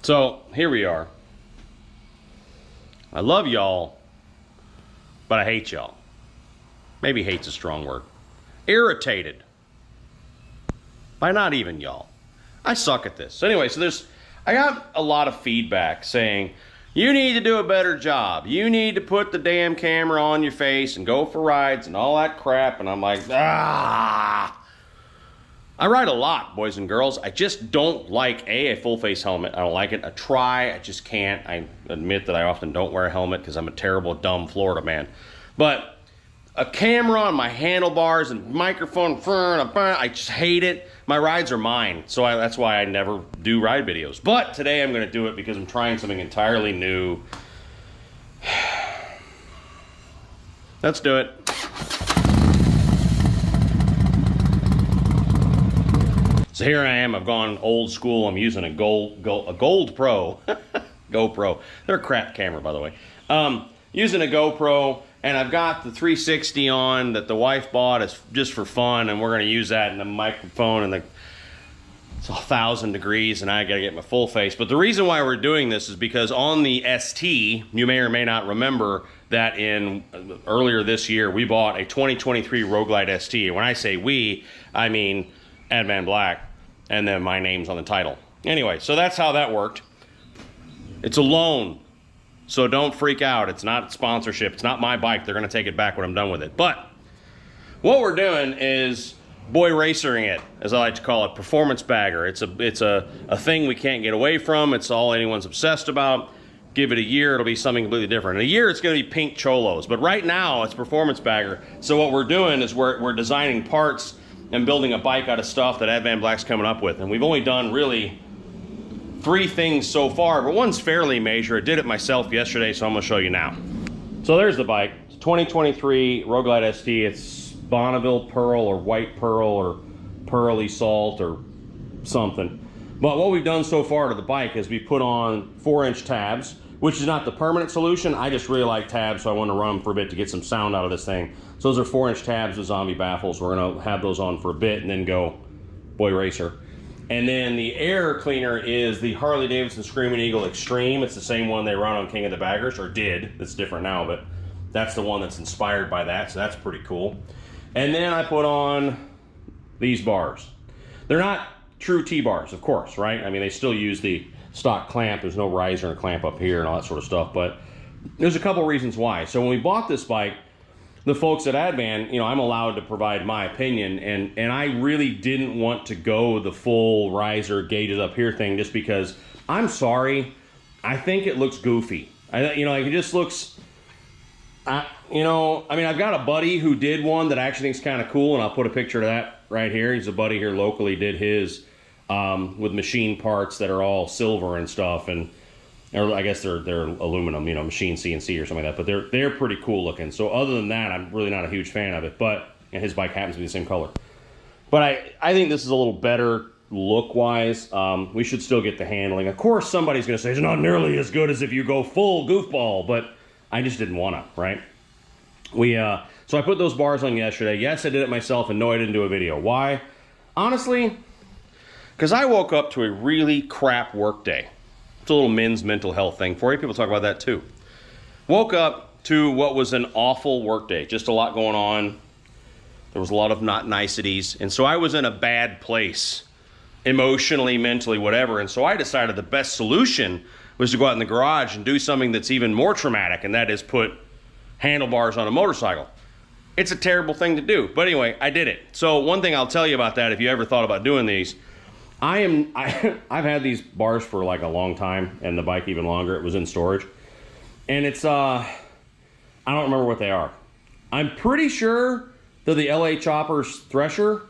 So here we are. I love y'all, but I hate y'all. Maybe hate's a strong word. Irritated by not even y'all. I suck at this. So anyway, I got a lot of feedback saying, you need to do a better job. You need to put the damn camera on your face and go for rides and all that crap. And I'm like, I ride a lot, boys and girls. I just don't like, a full face helmet. I don't like it. I try, I just can't. I admit that I often don't wear a helmet because I'm a terrible, dumb Florida man. But a camera on my handlebars and microphone, I just hate it. My rides are mine, so that's why I never do ride videos. But today I'm going to do it because I'm trying something entirely new. Let's do it. So here I am. I've gone old school. I'm using a Gold Pro. GoPro. They're a crap camera, by the way. Using a GoPro. And I've got the 360 on that the wife bought as just for fun, and we're going to use that in the microphone, and it's 1,000 degrees, and I got to get my full face. But the reason why we're doing this is because on the ST, you may or may not remember that earlier this year, we bought a 2023 Road Glide ST. And when I say we, I mean Advanblack, and then my name's on the title. Anyway, so that's how that worked. It's a loan. So don't freak out. It's not sponsorship. It's not my bike. They're going to take it back when I'm done with it. But what we're doing is boy racering it, as I like to call it, performance bagger. It's a thing we can't get away from. It's all anyone's obsessed about. Give it a year, it'll be something completely different. In a year, it's going to be pink cholos. But right now, it's performance bagger. So what we're doing is we're designing parts and building a bike out of stuff that Advanblack's coming up with. And we've only done really 3 things so far, but one's fairly major. I did it myself yesterday, so I'm going to show you now. So there's the bike. It's 2023 Road Glide ST. It's Bonneville Pearl or White Pearl or Pearly Salt or something. But what we've done so far to the bike is we put on 4-inch tabs, which is not the permanent solution. I just really like tabs, so I want to run them for a bit to get some sound out of this thing. So those are 4-inch tabs with zombie baffles. We're going to have those on for a bit and then go boy racer. And then the air cleaner is the Harley-Davidson Screaming Eagle Extreme. It's the same one they run on King of the Baggers, or did. It's different now, but that's the one that's inspired by that, so that's pretty cool. And then I put on these bars. They're not true T-bars, of course, right? I mean, they still use the stock clamp. There's no riser and clamp up here and all that sort of stuff, but there's a couple reasons why. So when we bought this bike, the folks at Advan, I'm allowed to provide my opinion, and I really didn't want to go the full riser gauges up here thing just because, I'm sorry, I think it looks goofy. It just looks, I mean, I've got a buddy who did one that I actually think is kind of cool, and I'll put a picture of that right here. He's a buddy here locally, did his with machine parts that are all silver and stuff, or I guess they're aluminum, machine CNC or something like that, but they're pretty cool looking. So other than that, I'm really not a huge fan of it, and his bike happens to be the same color. But I think this is a little better look-wise. We should still get the handling. Of course, somebody's going to say it's not nearly as good as if you go full goofball, but I just didn't want to, right? So I put those bars on yesterday. Yes, I did it myself, and no, I didn't do a video. Why? Honestly, because I woke up to a really crap work day. It's a little men's mental health thing for you. People talk about that too. Woke up to what was an awful work day. Just a lot going on. There was a lot of not niceties. And so I was in a bad place. Emotionally, mentally, whatever. And so I decided the best solution was to go out in the garage and do something that's even more traumatic. And that is put handlebars on a motorcycle. It's a terrible thing to do. But anyway, I did it. So one thing I'll tell you about that, if you ever thought about doing these, I've had these bars for like a long time, and the bike even longer. It was in storage, and it's I don't remember what they are. I'm pretty sure they're the LA Choppers Thrasher.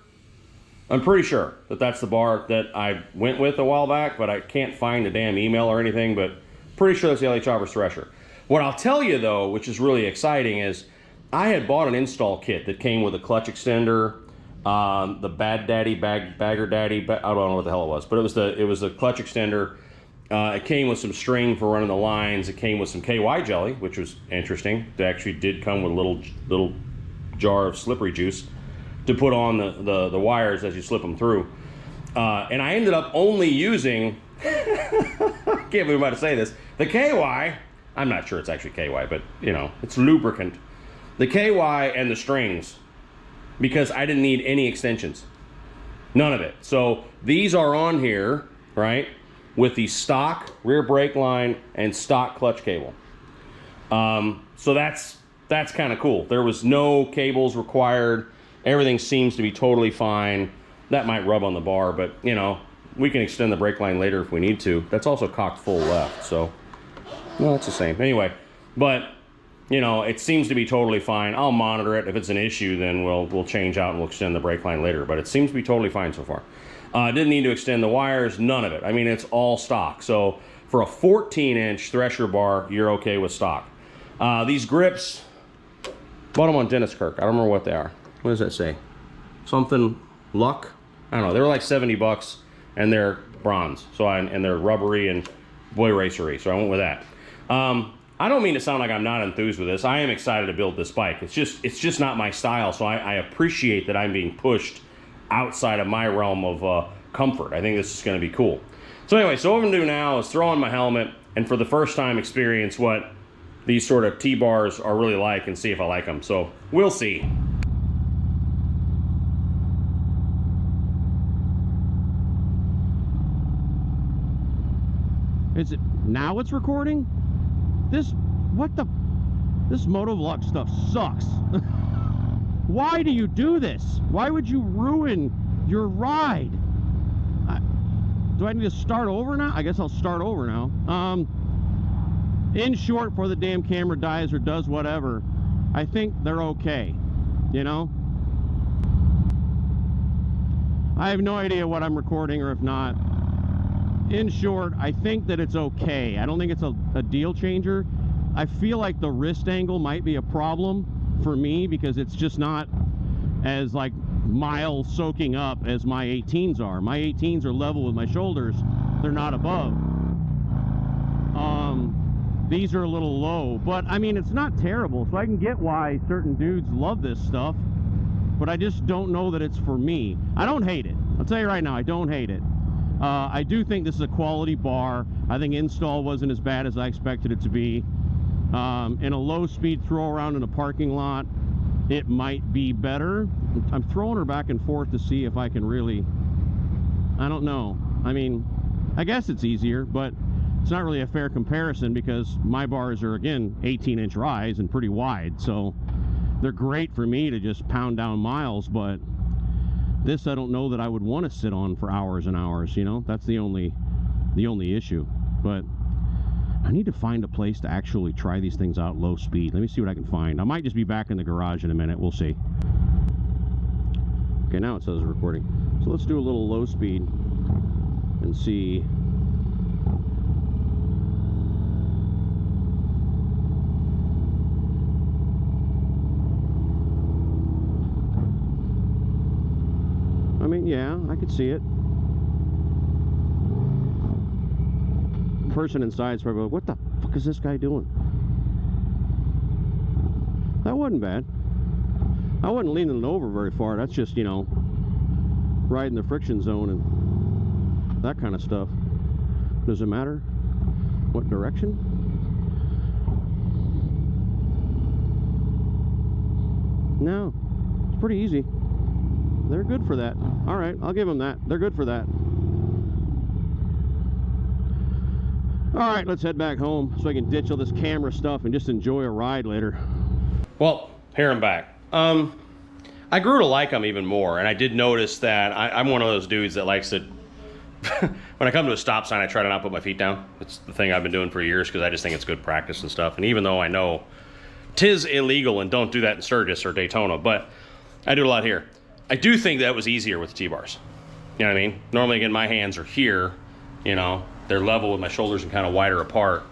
I'm pretty sure that that's the bar that I went with a while back, but I can't find a damn email or anything, but pretty sure that's the LA Choppers Thrasher. What I'll tell you though, which is really exciting, is I had bought an install kit that came with a clutch extender, the Bagger Daddy, I don't know what the hell it was, but it was the clutch extender. It came with some string for running the lines. It came with some KY jelly, which was interesting. It actually did come with a little jar of slippery juice to put on the wires as you slip them through. And I ended up only using can't believe I'm about to say this. The KY, I'm not sure it's actually KY, but you know, it's lubricant. The KY and the strings, because I didn't need any extensions. None of it. So these are on here, right, with the stock rear brake line and stock clutch cable. So that's kind of cool. There was no cables required. Everything seems to be totally fine. That might rub on the bar, but you know, we can extend the brake line later if we need to. That's also cocked full left, so no, it's the same. Anyway, but you know, it seems to be totally fine. I'll monitor it. If it's an issue, then we'll change out and we'll extend the brake line later. But it seems to be totally fine so far. Didn't need to extend the wires, none of it. I mean, it's all stock. So for a 14-inch thresher bar, you're okay with stock. These grips, bought them on Dennis Kirk. I don't remember what they are. What does that say? Something Luck? I don't know. They were like 70 bucks, and they're bronze. And they're rubbery and boy racery. So I went with that. I don't mean to sound like I'm not enthused with this. I am excited to build this bike. It's just not my style. So I appreciate that I'm being pushed outside of my realm of comfort. I think this is going to be cool. So anyway, so what I'm going to do now is throw on my helmet and for the first time experience what these sort of T-bars are really like and see if I like them. So we'll see. Is it now it's recording? This motovlog stuff sucks. Why do you do this? Why would you ruin your ride? Do I need to start over now? I guess I'll start over now. In short, before the damn camera dies or does whatever, I think they're okay, you know? I have no idea what I'm recording or if not. In short, I think that it's okay. I don't think it's a deal changer. I feel like the wrist angle might be a problem for me because it's just not as like mile soaking up as my 18s are. My 18s are level with my shoulders. They're not above. These are a little low, but I mean, it's not terrible. So I can get why certain dudes love this stuff, but I just don't know that it's for me. I don't hate it. I'll tell you right now, I don't hate it. I do think this is a quality bar. I think install wasn't as bad as I expected it to be. In a low-speed throw around in a parking lot, it might be better. I'm throwing her back and forth to see if I can really... I don't know. I mean, I guess it's easier, but it's not really a fair comparison because my bars are, again, 18-inch rise and pretty wide, so they're great for me to just pound down miles, but this I don't know that I would want to sit on for hours and hours, you know? That's the only issue. But I need to find a place to actually try these things out low speed. Let me see what I can find. I might just be back in the garage in a minute. We'll see. Okay, now it says recording. So let's do a little low speed and see. I mean, yeah, I could see it. Person inside is probably like, what the fuck is this guy doing? That wasn't bad. I wasn't leaning it over very far. That's just, you know, riding the friction zone and that kind of stuff. Does it matter what direction? No, it's pretty easy. They're good for that. All right, I'll give them that. They're good for that. All right, let's head back home so I can ditch all this camera stuff and just enjoy a ride later. Well, here I'm back. I grew to like them even more, and I did notice that I'm one of those dudes that likes to, when I come to a stop sign, I try to not put my feet down. It's the thing I've been doing for years because I just think it's good practice and stuff. And even though I know 'tis illegal and don't do that in Sturgis or Daytona, but I do it a lot here. I do think that was easier with the T-bars. You know what I mean? Normally, again, my hands are here, you know, they're level with my shoulders and kind of wider apart,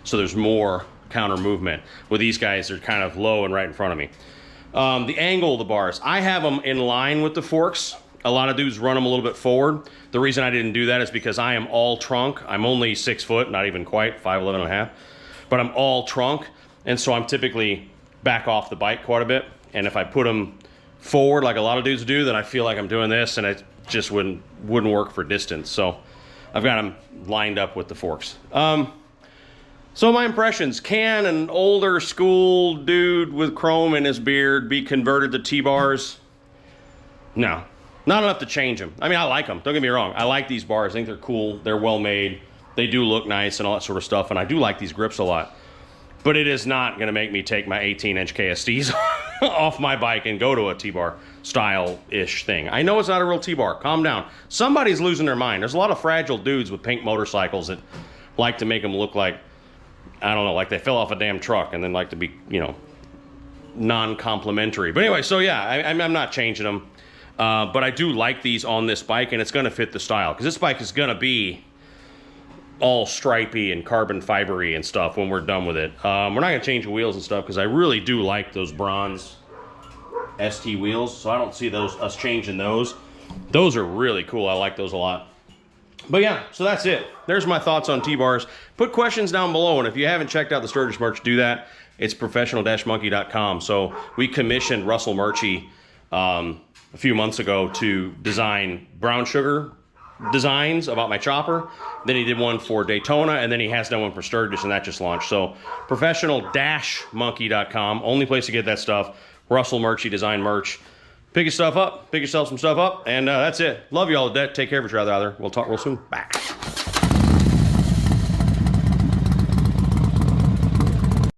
so there's more counter movement. With these guys, they're kind of low and right in front of me. The angle of the bars, I have them in line with the forks. A lot of dudes run them a little bit forward. The reason I didn't do that is because I am all trunk. I'm only 6 foot, not even quite, 5'11" and a half, but I'm all trunk, and so I'm typically back off the bike quite a bit, and if I put them forward like a lot of dudes do, then I feel like I'm doing this, and it just wouldn't work for distance. So I've got them lined up with the forks. So my impressions, can an older school dude with chrome in his beard be converted to T-bars? No, not enough to change them. I mean, I like them, don't get me wrong. I like these bars, I think they're cool, they're well made, they do look nice and all that sort of stuff, and I do like these grips a lot. But it is not gonna make me take my 18-inch KSTs off my bike and go to a T-bar style-ish thing. I know it's not a real T-bar, calm down. Somebody's losing their mind. There's a lot of fragile dudes with pink motorcycles that like to make them look like, I don't know, like they fell off a damn truck and then like to be, you know, non-complimentary. But anyway, so yeah, I'm not changing them. But I do like these on this bike, and it's gonna fit the style, because this bike is gonna be all stripy and carbon fibery and stuff when we're done with it. We're not gonna change the wheels and stuff, because I really do like those bronze ST wheels, so I don't see us changing those. Those are really cool, I like those a lot. But yeah, so that's it. There's my thoughts on T-bars. Put questions down below, and if you haven't checked out the Sturgis merch, do that. It's professional-monkey.com. So we commissioned Russell Murchie a few months ago to design brown sugar designs about my chopper. Then he did one for Daytona, and then he has done one for Sturgis, and that just launched. So professional-monkey.com, only place to get that stuff. Russell Murchie design merch. Pick your stuff up, pick yourself some stuff up, and that's it. Love you all to death. Take care of each other. We'll talk real soon. Bye.